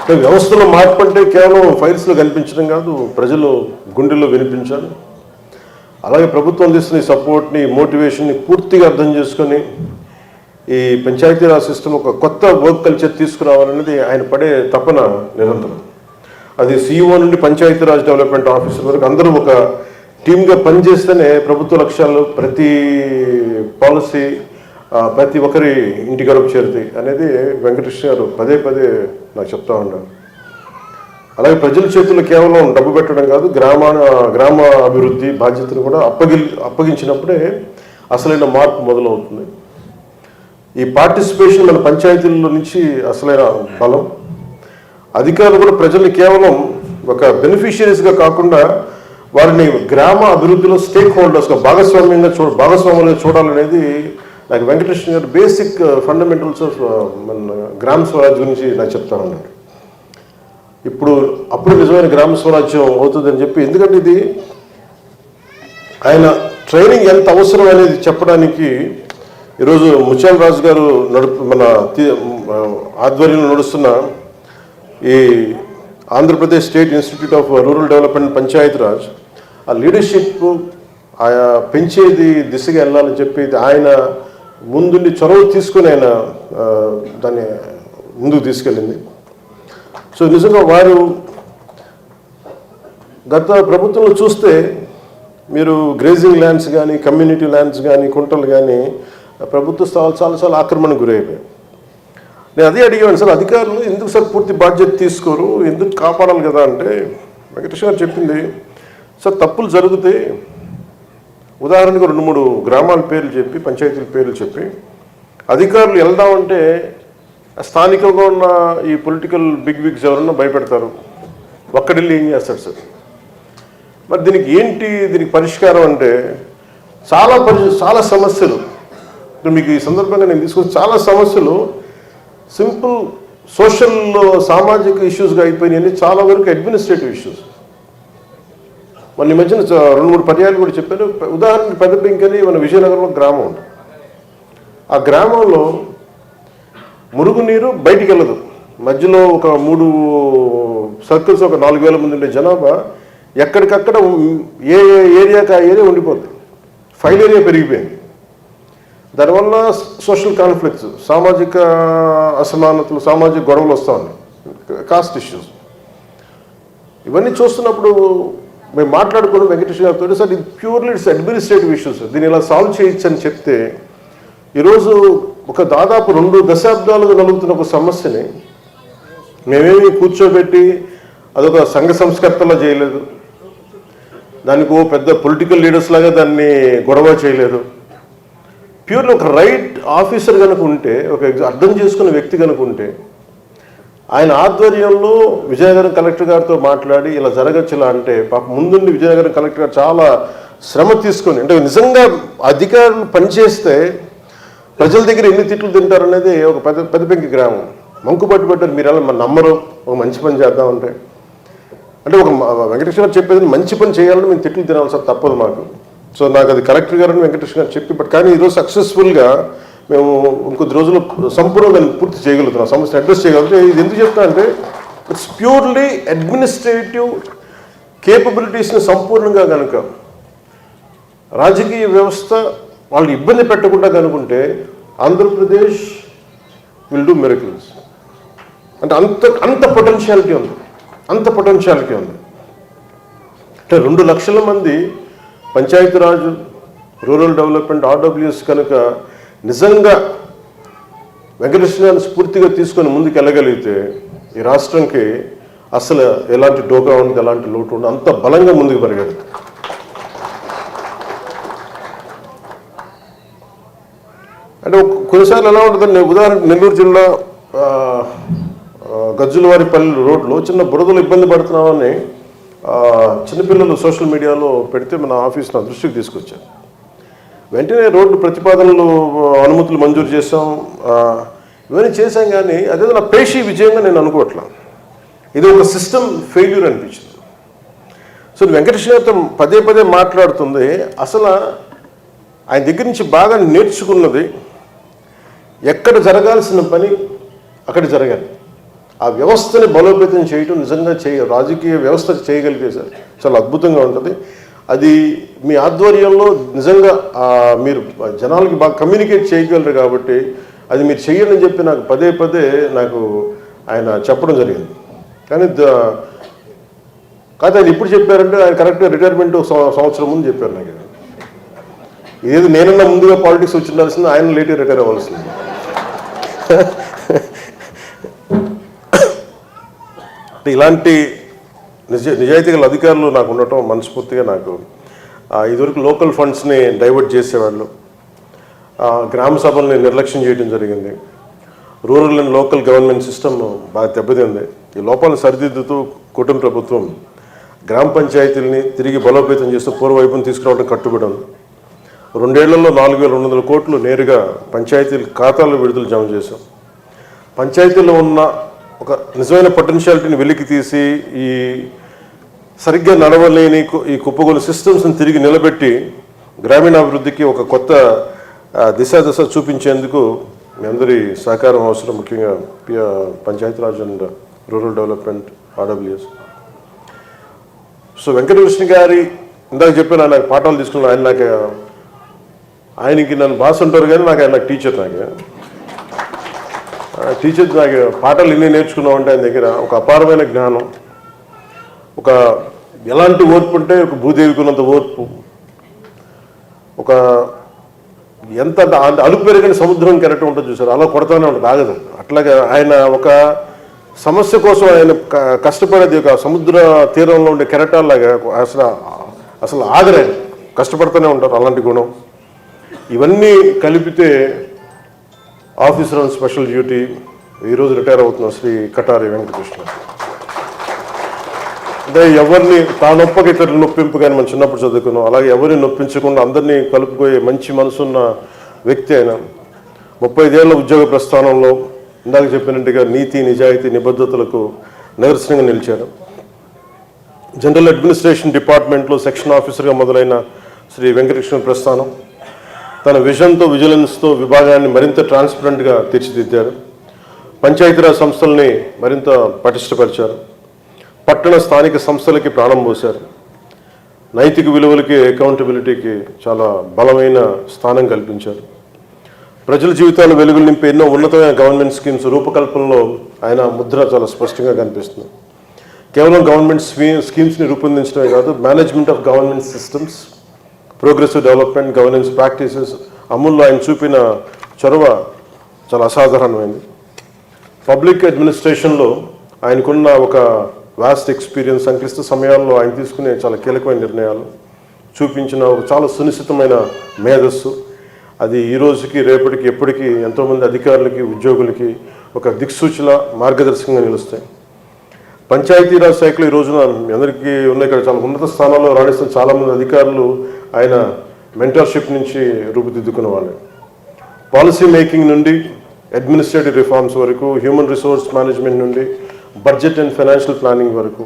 వ్యవస్థలో మార్పు అంటే కేవలం ఫైల్స్లో కనిపించడం కాదు, ప్రజలు గుండెల్లో వినిపించాలి. అలాగే ప్రభుత్వం అందిస్తున్న ఈ సపోర్ట్ని, మోటివేషన్ని పూర్తిగా అర్థం చేసుకొని ఈ పంచాయతీరాజ్ సిస్టమ్ ఒక కొత్త వర్క్ కల్చర్ తీసుకురావాలనేది ఆయన పడే తపన నిరంతరం. అది CEO నుండి పంచాయతీరాజ్ డెవలప్మెంట్ ఆఫీసర్ వరకు అందరూ ఒక టీమ్గా పనిచేస్తేనే ప్రభుత్వ లక్ష్యాలు, ప్రతి పాలసీ ప్రతి ఒక్కరి ఇంటి గడప చేరుతాయి అనేది వెంకటేష్ గారు పదే పదే నాకు చెప్తా ఉంటారు. అలాగే ప్రజల చేతుల్లో కేవలం డబ్బు పెట్టడం కాదు, గ్రామ అభివృద్ధి బాధ్యతను కూడా అప్పగించినప్పుడే అసలైన మార్పు మొదలవుతుంది. ఈ పార్టిసిపేషన్ మన పంచాయతీల నుంచి అసలైన బలం. అధికారులు కూడా ప్రజల్ని కేవలం ఒక బెనిఫిషియరీస్గా కాకుండా వారిని గ్రామ అభివృద్ధిలో స్టేక్ హోల్డర్స్గా భాగస్వామ్యంగా చూడాలనేది నాకు వెంకటేశ్వర గారు బేసిక్ ఫండమెంటల్స్ ఆఫ్ మన గ్రామ స్వరాజ్యం గురించి నాకు చెప్తా ఉన్నాడు. అప్పుడు నిజమైన గ్రామ స్వరాజ్యం అవుతుందని చెప్పి, ఎందుకంటే ఇది ఆయన ట్రైనింగ్ ఎంత అవసరం అనేది చెప్పడానికి ఈరోజు ముత్యాల రాజు గారు మన ఆధ్వర్యంలో నడుస్తున్న ఈ Andhra Pradesh state institute of rural development Panchayati Raj ఆ లీడర్షిప్ పెంచేది దిశగా వెళ్ళాలని చెప్పి ఆయన ముందుండి చొరవ తీసుకుని ఆయన దాన్ని ముందుకు తీసుకెళ్ళింది. సో నిజంగా వారు గత ప్రభుత్వంలో చూస్తే మీరు గ్రేజింగ్ ల్యాండ్స్ కానీ, కమ్యూనిటీ ల్యాండ్స్ కానీ, కుంటలు కానీ ప్రభుత్వ స్థలాలు చాలా ఆక్రమణకు గురైపోయాయి. నేను అదే అడిగాను, సార్ అధికారులు ఎందుకు సార్ పూర్తి బాధ్యత తీసుకోరు, ఎందుకు కాపాడాలి కదా అంటే వెంకటేష్ గారు చెప్పింది, సార్ తప్పులు జరుగుతాయి. ఉదాహరణకు 2-3 గ్రామాల పేర్లు చెప్పి, పంచాయతీల పేర్లు చెప్పి అధికారులు వెళ్దామంటే స్థానికంగా ఉన్న ఈ పొలిటికల్ బిగ్ విగ్స్ ఎవరన్నా భయపెడతారు. ఒక్కడిల్లు ఏం చేస్తాడు సార్? మరి దీనికి పరిష్కారం అంటే చాలా సమస్యలు మీకు ఈ సందర్భంగా నేను తీసుకొచ్చి చాలా సమస్యలు సింపుల్ సోషల్లో సామాజిక ఇష్యూస్గా అయిపోయినాయని చాలా వరకు అడ్మినిస్ట్రేటివ్ ఇష్యూస్. మన ఈ మధ్యన 2-3 పర్యాలు కూడా చెప్పాను. ఉదాహరణకి పెద్దపింకని మన విజయనగరంలో గ్రామం ఉంది. ఆ గ్రామంలో మురుగునీరు బయటికి వెళ్ళదు. మధ్యలో ఒక 3 సర్కిల్స్, ఒక 4,000 మంది ఉండే జనాభా ఎక్కడికక్కడ ఏ ఏరియాకి ఆ ఏరియా ఉండిపోతుంది. ఫైల్ ఏరియా పెరిగిపోయింది. దానివల్ల సోషల్ కాన్ఫ్లిక్ట్స్, సామాజిక అసమానతలు, సామాజిక గొడవలు వస్తూ ఉన్నాయి, కాస్ట్ ఇష్యూస్. ఇవన్నీ చూస్తున్నప్పుడు మేము మాట్లాడుకున్నాం వెంకటేష్ గారితో, సార్ ఇది ప్యూర్లీ ఇట్స్ అడ్మినిస్ట్రేటివ్ ఇష్యూస్, దీన్ని ఇలా సాల్వ్ చేయొచ్చు అని చెప్తే ఈరోజు ఒక దాదాపు 2 దశాబ్దాలుగా నలుగుతున్న ఒక సమస్యని మేమేమి కూర్చోబెట్టి అదొక సంఘ సంస్కర్తలా చేయలేదు, దానికి ఓ పెద్ద పొలిటికల్ లీడర్స్ లాగా దాన్ని గొడవ చేయలేదు. ప్యూర్లీ ఒక రైట్ ఆఫీసర్ కనుక ఉంటే, ఒక అర్థం చేసుకున్న వ్యక్తి కనుక ఉంటే, ఆయన ఆధ్వర్యంలో విజయనగరం కలెక్టర్ గారితో మాట్లాడి ఇలా జరగచ్చు ఇలా అంటే, పాప ముందుండి విజయనగరం కలెక్టర్ గారు చాలా శ్రమ తీసుకొని, అంటే నిజంగా అధికారులు పనిచేస్తే ప్రజల దగ్గర ఎన్ని తిట్లు తింటారనేది ఒక పెద్దపెంకి గ్రామం. మంకుపట్టు పెట్టారు, మీరు ఎలా నమ్మరు, ఒక మంచి పని చేద్దామంటే. అంటే ఒక వెంకటేశ్వర గారు చెప్పేది మంచి పని చేయాలని మేము తిట్లు తినాలి సార్, తప్పదు మాకు. సో నాకు అది కలెక్టర్ గారు అని వెంకటేశ్వర గారు చెప్పి, కానీ ఈరోజు సక్సెస్ఫుల్గా మేము ఇంకొద్ది రోజుల్లో సంపూర్ణంగా పూర్తి చేయగలుగుతున్నాం, సమస్యను అడ్రస్ చేయగలుగుతాం. ఇది ఎందుకు చెప్తా అంటే ఇట్స్ ప్యూర్లీ అడ్మినిస్ట్రేటివ్ కేపబిలిటీస్ని సంపూర్ణంగా కనుక రాజకీయ వ్యవస్థ వాళ్ళు ఇబ్బంది పెట్టకుండా కనుకుంటే ఆంధ్రప్రదేశ్ విల్ డూ మిరకిల్స్. అంటే అంత పొటెన్షియాలిటీ ఉంది, అంటే 2 లక్షల మంది పంచాయతీరాజ్, రూరల్ డెవలప్మెంట్, RWS కనుక నిజంగా వెంకటేశ్వర స్ఫూర్తిగా తీసుకొని ముందుకు వెళ్ళగలిగితే ఈ రాష్ట్రంకి అసలు ఎలాంటి డోకా ఉండదు, ఎలాంటి లోటు ఉండదు, అంత బలంగా ముందుకు పెరగదు. అంటే కొన్నిసార్లు ఎలా ఉంటుందండి, ఉదాహరణకు నెల్లూరు జిల్లా గజ్జులవారిపల్లి రోడ్లో చిన్న బురదలు ఇబ్బంది పడుతున్నామని చిన్నపిల్లలు సోషల్ మీడియాలో పెడితే మన ఆఫీస్ నా దృష్టికి తీసుకొచ్చారు. వెంటనే రోడ్డు ప్రతిపాదనలు, అనుమతులు మంజూరు చేసాం, ఇవన్నీ చేశాం. కానీ అదేదో నా పేషీ విజయంగా నేను అనుకోవట్లా, ఇది ఒక సిస్టమ్ ఫెయిల్యూర్ అనిపించింది. సో వెంకటేశ్వర గారితో పదే మాట్లాడుతుంది, అసలు ఆయన దగ్గర నుంచి బాగా నేర్చుకున్నది ఎక్కడ జరగాల్సిన పని అక్కడ జరగాలి. ఆ వ్యవస్థని బలోపేతం చేయటం నిజంగా రాజకీయ వ్యవస్థ చేయగలిగే సార్ చాలా అద్భుతంగా ఉంటుంది. అది మీ ఆధ్వర్యంలో నిజంగా మీరు జనాలకి బాగా కమ్యూనికేట్ చేయగలరు కాబట్టి అది మీరు చెయ్యండి అని చెప్పి నాకు పదే పదే నాకు ఆయన చెప్పడం జరిగింది. కానీ కాదు ఆయన ఇప్పుడు చెప్పారంటే ఆయన కరెక్ట్గా రిటైర్మెంట్ సంవత్సరం ముందు చెప్పారు నాకు. ఏది నేనన్నా ముందుగా పాలిటిక్స్ వచ్చి ఉండాల్సింది, ఆయన లేట్గా రిటైర్ అవ్వాల్సింది. ఇలాంటి నిజాయితీ గల అధికారులు నాకు ఉండటం మనస్ఫూర్తిగా నాకు ఇదివరకు లోకల్ ఫండ్స్ని డైవర్ట్ చేసేవాళ్ళు, గ్రామ సభల్ని నిర్లక్ష్యం చేయడం జరిగింది, rural and local government system బాగా దెబ్బతింది. ఈ లోపాలను సరిదిద్దుతూ కూటమి ప్రభుత్వం గ్రామ పంచాయతీలని తిరిగి బలోపేతం చేస్తూ పూర్వవైపును తీసుకురావడం కట్టుబడి ఉంది. 2 ఏళ్లలో 4,200 కోట్లు నేరుగా పంచాయతీల ఖాతాల్లో విడుదల జమ చేశాం. పంచాయతీలో ఉన్న ఒక నిజమైన పొటెన్షియాలిటీని వెలికి తీసి ఈ సరిగ్గా నడవలేని ఈ కుప్పగొల సిస్టమ్స్ని తిరిగి నిలబెట్టి గ్రామీణాభివృద్ధికి ఒక కొత్త దశ చూపించేందుకు మీ అందరి సహకారం అవసరం. ముఖ్యంగా Panchayati Raj and rural development RWS. So Venkatakrishna గారి ఇందాక చెప్పిన నాకు పాఠాలు తీసుకున్నాను. ఆయనకి నన్ను బాస్ ఉంటారు కానీ ఆయన టీచర్. నాకు పాఠాలు ఎన్ని నేర్చుకున్నాం అంటే ఆయన దగ్గర ఒక అపారమైన జ్ఞానం, ఒక ఎలాంటి ఓర్పు అంటే ఒక భూదేవికి ఉన్నంత ఓర్పు, ఒక ఎంత అలుపు పెరిగిన సముద్రం కెరటం ఉంటుంది చూసారు, అలా కొడతానే ఉంటుంది, ఆగదు. అట్లాగే ఆయన ఒక సమస్య కోసం ఆయన కష్టపడేది ఒక సముద్ర తీరంలో ఉండే కెరటాల్లాగా అసలు ఆగరు, ఆయన కష్టపడుతూనే ఉంటారు. అలాంటి గుణం ఇవన్నీ కలిపితే ఆఫీసర్ ఆన్ స్పెషల్ డ్యూటీ ఈరోజు రిటైర్ అవుతున్న శ్రీ కటారి వెంకటకృష్ణ. అంటే ఎవరిని తానొప్పక ఇతరులు నొప్పింపు కానీ మనం చిన్నప్పుడు చదువుకున్నాం, అలాగే ఎవరిని నొప్పించకుండా అందరినీ కలుపుకోయే మంచి మనసున్న వ్యక్తి ఆయన. 35 ఏళ్ల ఉద్యోగ ప్రస్థానంలో ఇందాక చెప్పినట్టుగా నీతి నిజాయితీ నిబద్ధతలకు నిదర్శనంగా నిలిచారు. జనరల్ అడ్మినిస్ట్రేషన్ డిపార్ట్మెంట్లో సెక్షన్ ఆఫీసర్గా మొదలైన శ్రీ వెంకటకృష్ణ ప్రస్థానం తన విజన్తో విజిలెన్స్తో విభాగాన్ని మరింత ట్రాన్స్పరెంట్గా తీర్చిదిద్దారు. పంచాయతీరాజ్ సంస్థల్ని మరింత పటిష్టపరిచారు. పట్టణ స్థానిక సంస్థలకి ప్రాణం పోశారు. నైతిక విలువలకి అకౌంటబిలిటీకి చాలా బలమైన స్థానం కల్పించారు. ప్రజల జీవితాలు వెలుగులు నింపే ఎన్నో ఉన్నతమైన గవర్నమెంట్ స్కీమ్స్ రూపకల్పనలో ఆయన ముద్ర చాలా స్పష్టంగా కనిపిస్తుంది. కేవలం గవర్నమెంట్ స్కీమ్స్ని రూపొందించడమే కాదు, management of government systems, progressive development, governance practices అమల్లో ఆయన చూపిన చొరవ చాలా అసాధారణమైంది. పబ్లిక్ అడ్మినిస్ట్రేషన్లో ఆయనకున్న ఒక వాస్ట్ ఎక్స్పీరియన్స్, సంక్లిష్ట సమయాల్లో ఆయన తీసుకునే చాలా కీలకమైన నిర్ణయాలు, చూపించిన ఒక చాలా సునిశ్చితమైన మేధస్సు, అది ఈ రోజుకి రేపటికి ఎప్పటికీ ఎంతోమంది అధికారులకి ఉద్యోగులకి ఒక దిక్సూచిల మార్గదర్శకంగా నిలుస్తాయి. పంచాయతీరాజ్ శాఖలో ఈ రోజున అందరికీ ఉన్న ఇక్కడ చాలా ఉన్నత స్థానాల్లో రాణిస్తున్న చాలామంది అధికారులు ఆయన మెంటర్షిప్ నుంచి రూపుదిద్దుకున్న వాళ్ళు. పాలసీ మేకింగ్ నుండి అడ్మినిస్ట్రేటివ్ రిఫార్మ్స్ వరకు, హ్యూమన్ రిసోర్స్ మేనేజ్మెంట్ నుండి బడ్జెట్ అండ్ ఫైనాన్షియల్ ప్లానింగ్ వరకు,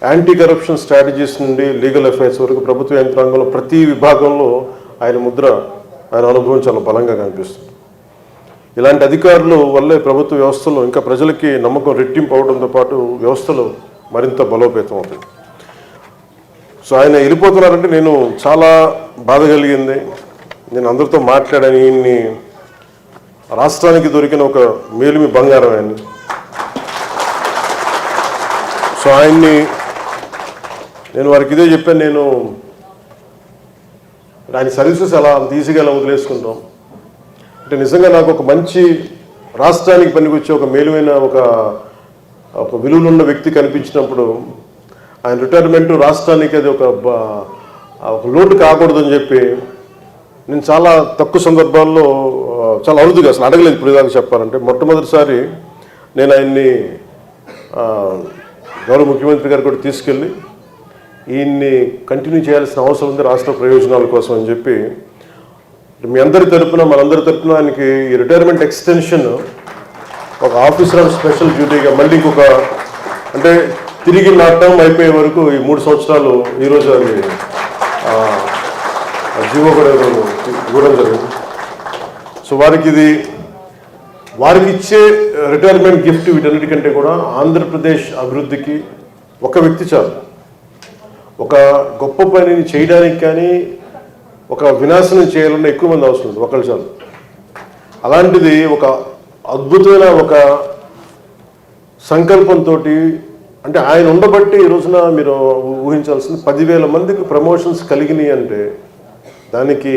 యాంటీ కరప్షన్ స్ట్రాటజీస్ నుండి లీగల్ అఫైర్స్ వరకు ప్రభుత్వ యంత్రాంగంలో ప్రతి విభాగంలో ఆయన ముద్ర, ఆయన అనుభవం చాలా బలంగా కనిపిస్తుంది. ఇలాంటి అధికారులు వల్లే ప్రభుత్వ వ్యవస్థలో ఇంకా ప్రజలకి నమ్మకం రెట్టింపు అవడంతో పాటు వ్యవస్థలు మరింత బలోపేతం అవుతాయి. సో ఆయన వెళ్ళిపోతున్నారంటే నేను చాలా బాధ కలిగింది. నేను అందరితో మాట్లాడాను. ఈయన్ని రాష్ట్రానికి దొరికిన ఒక మేలిమి బంగారం ఆయన్ని. సో ఆయన్ని నేను వారికి ఇదే చెప్పాను, నేను ఆయన సర్వీసెస్ అలా అంత ఈజీగా ఎలా వదిలేసుకుంటాం అంటే నిజంగా నాకు ఒక మంచి రాష్ట్రానికి పనికొచ్చే ఒక మేలుమైన ఒక విలువలున్న వ్యక్తి కనిపించినప్పుడు ఆయన రిటైర్మెంట్ రాష్ట్రానికి అది ఒక లోటు కాకూడదని చెప్పి నేను చాలా తక్కువ సందర్భాల్లో చాలా అరుదుగా అసలు అడగలేదు. ఇప్పుడు ఇదాకా చెప్పాలంటే మొట్టమొదటిసారి నేను ఆయన్ని గౌరవ ముఖ్యమంత్రి గారు కూడా తీసుకెళ్ళి ఈయన్ని కంటిన్యూ చేయాల్సిన అవసరం ఉంది రాష్ట్ర ప్రయోజనాల కోసం అని చెప్పి మీ అందరి తరపున మనందరి తరపున ఆయనకి ఈ రిటైర్మెంట్ ఎక్స్టెన్షన్ ఒక ఆఫీసర్ ఆఫ్ స్పెషల్ డ్యూటీగా మళ్ళీ ఇంకొక అంటే తిరిగి నా టర్మ్ అయిపోయే వరకు ఈ 3 సంవత్సరాలు ఈరోజు అది జీవో కూడా ఇవ్వడం జరిగింది. సో వారికి ఇది వారికి ఇచ్చే రిటైర్మెంట్ గిఫ్ట్ వీటన్నిటికంటే కూడా ఆంధ్రప్రదేశ్ అభివృద్ధికి ఒక వ్యక్తి చాలు. ఒక గొప్ప పనిని చేయడానికి కానీ ఒక వినాశనం చేయాలన్న ఎక్కువ మంది అవసరం ఉంది, ఒకళ్ళు చాలు. అలాంటిది ఒక అద్భుతమైన ఒక సంకల్పంతో, అంటే ఆయన ఉండబట్టి ఈ రోజున మీరు ఊహించాల్సింది 10,000 మందికి ప్రమోషన్స్ కలిగినాయి అంటే దానికి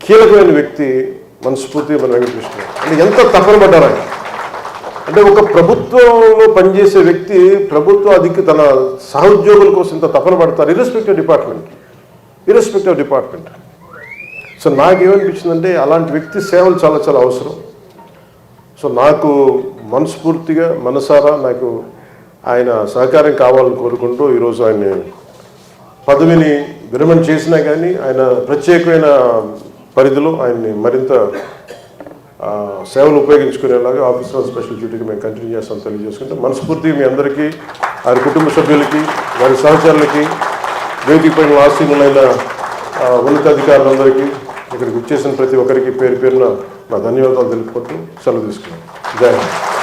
కీలకమైన వ్యక్తి మనస్ఫూర్తిగా మన వెంకటకృష్ణ. అంటే ఎంత తపన పడ్డారు ఆయన. అంటే ఒక ప్రభుత్వంలో పనిచేసే వ్యక్తి తన సహోద్యోగుల కోసం ఇంత తపన పడతారు, ఇర్రెస్పెక్టివ్ డిపార్ట్మెంట్. సో నాకేమనిపించిందంటే అలాంటి వ్యక్తి సేవలు చాలా చాలా అవసరం. సో నాకు మనస్ఫూర్తిగా మనసారా నాకు ఆయన సహకారం కావాలని కోరుకుంటూ ఈరోజు ఆయన పదవిని విరమణ చేసినా కానీ ఆయన ప్రత్యేకమైన పరిధిలో ఆయన్ని మరింత సేవలు ఉపయోగించుకునేలాగా ఆఫీసర్ స్పెషల్ డ్యూటీకి మేము కంటిన్యూ చేస్తాం తెలియజేసుకుంటే మనస్ఫూర్తిగా మీ అందరికీ, వారి కుటుంబ సభ్యులకి, వారి సహచరులకి, వేదిక పైన ఆసీనులైన ఉన్నతాధికారులందరికీ, ఇక్కడికి వచ్చేసిన ప్రతి ఒక్కరికి పేరు పేరున నా ధన్యవాదాలు తెలుపుకుంటూ సెలవు తీసుకున్నాను. జై హింద్.